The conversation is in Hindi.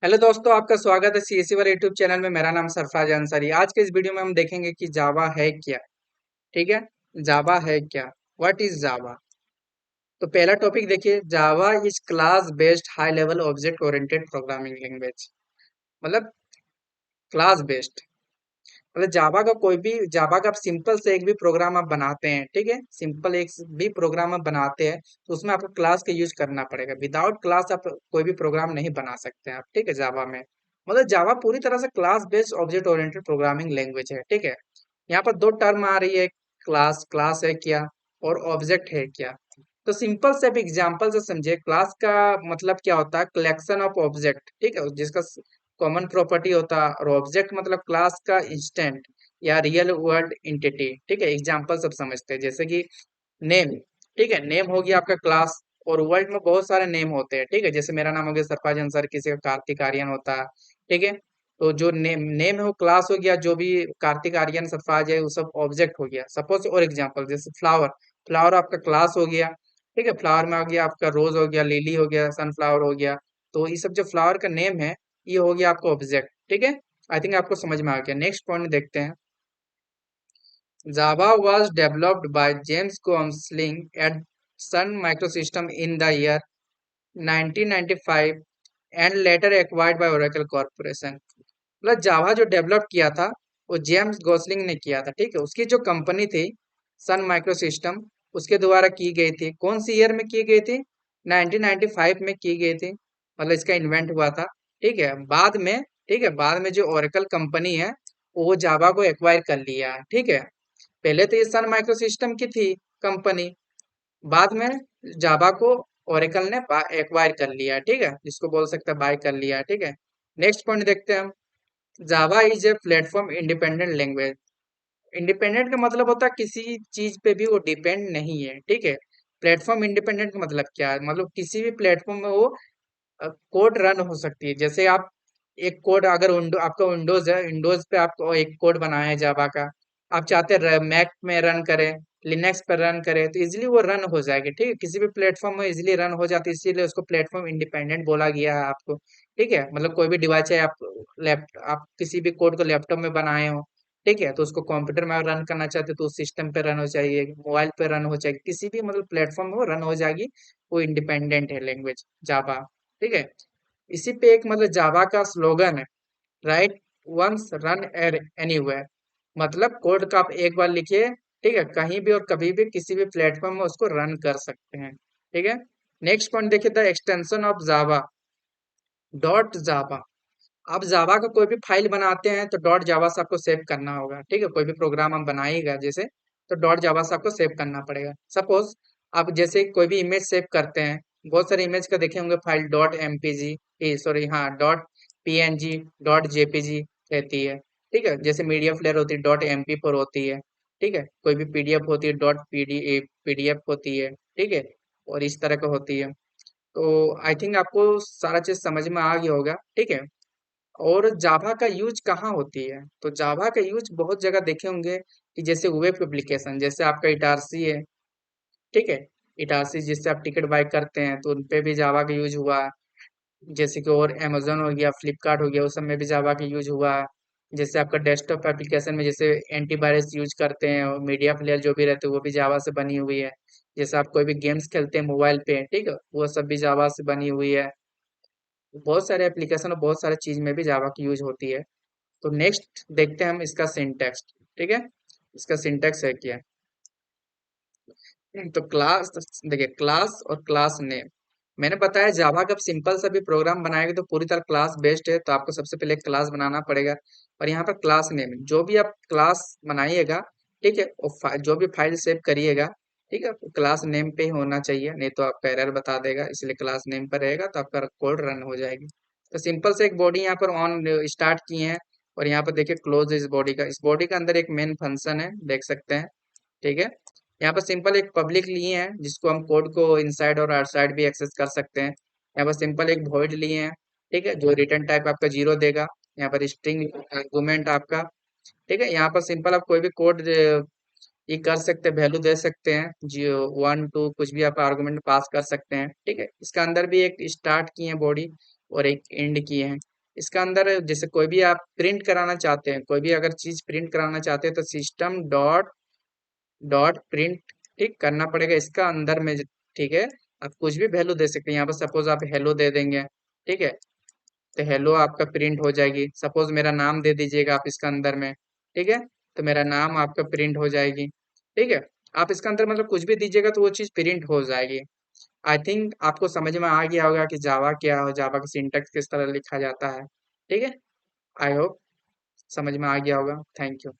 हेलो दोस्तों, आपका स्वागत है सीएससी वाले यूट्यूब चैनल में। मेरा नाम सरफराज अंसारी। आज के इस वीडियो में हम देखेंगे कि जावा है क्या। ठीक है, जावा है क्या, व्हाट इज जावा। तो पहला टॉपिक देखिए, Java is class based high level object oriented programming language. मतलब क्लास बेस्ड, मतलब जावा का आप सिंपल से एक भी प्रोग्राम आप बनाते हैं, ठीक है, सिंपल एक भी प्रोग्राम आप बनाते हैं तो उसमें आपको क्लास का यूज करना पड़ेगा। विदाउट क्लास आप कोई भी प्रोग्राम नहीं बना सकते हैं आप, ठीक है, जावा में। मतलब जावा पूरी तरह से class based object oriented programming language है, ठीक है। यहाँ पर दो टर्म आ रही है, क्लास, क्लास है क्या और ऑब्जेक्ट है क्या। तो सिंपल से अब एग्जांपल से समझे, क्लास का मतलब क्या होता है, कलेक्शन ऑफ ऑब्जेक्ट, ठीक है, जिसका कॉमन प्रॉपर्टी होता है। और ऑब्जेक्ट मतलब क्लास का इंस्टेंट या रियल वर्ल्ड इंटिटी, ठीक है। एग्जांपल सब समझते हैं, जैसे कि नेम, ठीक है, नेम हो गया आपका क्लास। और वर्ल्ड में बहुत सारे नेम होते हैं, ठीक है, जैसे मेरा नाम हो गया सरफराज अंसारी, किसी का कार्तिक आर्यन होता है, ठीक है। तो जो नेम नेम है वो क्लास हो गया, जो भी कार्तिक आर्यन सरफराज है वो सब ऑब्जेक्ट हो गया। सपोज और एग्जांपल जैसे फ्लावर, फ्लावर आपका क्लास हो गया, ठीक है। फ्लावर में आ गया आपका रोज हो गया, लिली हो गया, सनफ्लावर हो गया। तो ये सब जो फ्लावर का नेम है ये हो गया आपका ऑब्जेक्ट, ठीक है। आई थिंक आपको समझ में आ गया। नेक्स्ट पॉइंट देखते हैं। Java was developed by James Gosling at Sun Microsystem in the year 1995 and later acquired by Oracle Corporation। मतलब जावा जो डेवलप किया था वो जेम्स गोसलिंग ने किया था, ठीक है। उसकी जो कंपनी थी सन माइक्रो सिस्टम, उसके द्वारा की गई थी। कौन सी ईयर में की गई थी? 1995 में की गई थी, मतलब इसका इन्वेंट हुआ था, ठीक है। बाद में, ठीक है, बाद में जो ओरेकल कंपनी है वो जावा को एक्वायर कर लिया है, ठीक है। पहले तो ये सन माइक्रो सिस्टम की थी कंपनी, बाद में जावा को ओरेकल ने एक्वायर कर लिया है, ठीक है, जिसको बोल सकते हैं बाय कर लिया है, ठीक है। नेक्स्ट पॉइंट देखते हैं हम। Java is a platform independent language. Independent का मतलब होता है किसी चीज पे भी वो डिपेंड नहीं है, ठीक है। प्लेटफॉर्म इंडिपेंडेंट का मतलब क्या है, मतलब किसी भी प्लेटफॉर्म में वो कोड रन हो सकती है। जैसे आप एक कोड, अगर आपका विंडोज है, विंडोज पे आप एक कोड बनाए हैं जावा का, आप चाहते हैं मैक में रन करें, लिनक्स पर रन करें, तो इजीली वो रन हो जाएगी, ठीक है। किसी भी प्लेटफॉर्म में इजीली रन हो जाती है, इसीलिए उसको प्लेटफॉर्म इंडिपेंडेंट बोला गया है आपको, ठीक है। मतलब कोई भी डिवाइस है, आप किसी भी कोड को लैपटॉप में बनाए हो, ठीक है, तो उसको कंप्यूटर में रन करना चाहते हो तो उस सिस्टम पे रन हो जाएगी, मोबाइल पे रन हो जाएगी, किसी भी मतलब प्लेटफॉर्म में वो रन हो जाएगी। वो इंडिपेंडेंट है लैंग्वेज जावा, ठीक है। इसी पे एक मतलब जावा का स्लोगन है, राइट वंस रन एनीवेयर। मतलब कोड का आप एक बार लिखिए, ठीक है, कहीं भी और कभी भी किसी भी प्लेटफॉर्म में उसको रन कर सकते हैं, ठीक है। नेक्स्ट पॉइंट देखिए, the extension of Java, dot जावा। आप जावा का कोई भी फाइल बनाते हैं तो डॉट जावा से आपको सेव करना होगा, ठीक है। कोई भी प्रोग्राम आप बनाइएगा जैसे, तो डॉट जावा से आपको सेव करना पड़ेगा। सपोज आप जैसे कोई भी इमेज सेव करते हैं, बहुत सारे इमेज का देखे होंगे फाइल डॉट एमपीजी, सॉरी हाँ, डॉट पीएनजी, डॉट जेपीजी रहती है, ठीक है। जैसे मीडिया फ्लेयर होती है डॉट एमपी4 होती है, ठीक है। कोई भी पीडीएफ होती है डॉट पीडीएफ होती है, ठीक है। और इस तरह का होती है। तो आई थिंक आपको सारा चीज समझ में आ गया होगा, ठीक है। और जावा का यूज कहाँ होती है, तो जावा का यूज बहुत जगह देखे होंगे कि जैसे वेब एप्लीकेशन, जैसे आपका इटारसी है, ठीक है। इटारसी जिससे आप टिकट बाय करते हैं तो उन पे भी जावा का यूज हुआ है। जैसे कि और अमेजोन हो गया, फ्लिपकार्ट हो गया, उस सब में भी जावा का यूज हुआ है। जैसे आपका डेस्कटॉप एप्लीकेशन में जैसे एंटीवायरस यूज करते हैं, और मीडिया प्लेयर जो भी रहते हैं वो भी जावा से बनी हुई है। जैसे आप कोई भी गेम्स खेलते हैं मोबाइल पे, ठीक है, वो सब भी जावा से बनी हुई है। बहुत सारे एप्लीकेशन और बहुत सारे चीज में भी जावा की यूज होती है। तो नेक्स्ट देखते हैं हम इसका सिंटेक्स, ठीक है। इसका सिंटेक्स है क्या। तो क्लास, देखिए, क्लास और क्लास नेम। मैंने बताया जावा का सिंपल सा भी प्रोग्राम बनाएगा तो पूरी तरह क्लास बेस्ड है, तो आपको सबसे पहले क्लास बनाना पड़ेगा। और यहाँ पर क्लास नेम, जो भी आप क्लास बनाइएगा, ठीक है, और जो भी फाइल सेव करिएगा, ठीक है, क्लास नेम पे ही होना चाहिए, नहीं तो आपका एरर बता देगा। इसलिए क्लास नेम पर रहेगा तो आपका कोड रन हो जाएगी। तो सिंपल से एक बॉडी यहाँ पर ऑन स्टार्ट किए हैं, और यहाँ पर देखिए क्लोज इस बॉडी का, इस बॉडी के अंदर एक मेन फंक्शन है, देख सकते हैं, ठीक है। यहाँ पर सिंपल एक पब्लिक लिए हैं जिसको हम कोड को इनसाइड और आउटसाइड भी एक्सेस कर सकते हैं। यहाँ पर सिंपल एक वॉइड लिए हैं, ठीक है, जो रिटर्न टाइप आपका जीरो देगा। यहाँ पर स्ट्रिंग आर्गुमेंट आपका, ठीक है। यहाँ पर सिंपल आप कोई भी कोड ये कर सकते हैं, वैल्यू दे सकते हैं, जी 1 2 कुछ भी आप आर्गुमेंट पास कर सकते हैं, ठीक है। इसका अंदर भी एक स्टार्ट की है बॉडी और एक एंड की है। इसका अंदर जैसे कोई भी आप प्रिंट कराना चाहते हैं, कोई भी अगर चीज प्रिंट कराना चाहते हैं तो सिस्टम डॉट डॉट प्रिंट ठीक करना पड़ेगा इसका अंदर में। ठीक है, आप कुछ भी वैल्यू दे सकते हैं, यहाँ पर सपोज आप हेलो दे देंगे। ठीक है, तो हेलो आपका प्रिंट हो जाएगी। सपोज मेरा नाम दे दीजिएगा आप इसका अंदर में। ठीक है, तो मेरा नाम आपका प्रिंट हो जाएगी। ठीक है, आप इसका अंदर मतलब कुछ भी दीजिएगा तो वो चीज प्रिंट हो जाएगी। आई थिंक आपको समझ में आ गया होगा कि जावा क्या हो, जावा का सिंटैक्स किस तरह लिखा जाता है। ठीक है, आई होप समझ में आ गया होगा। Thank you.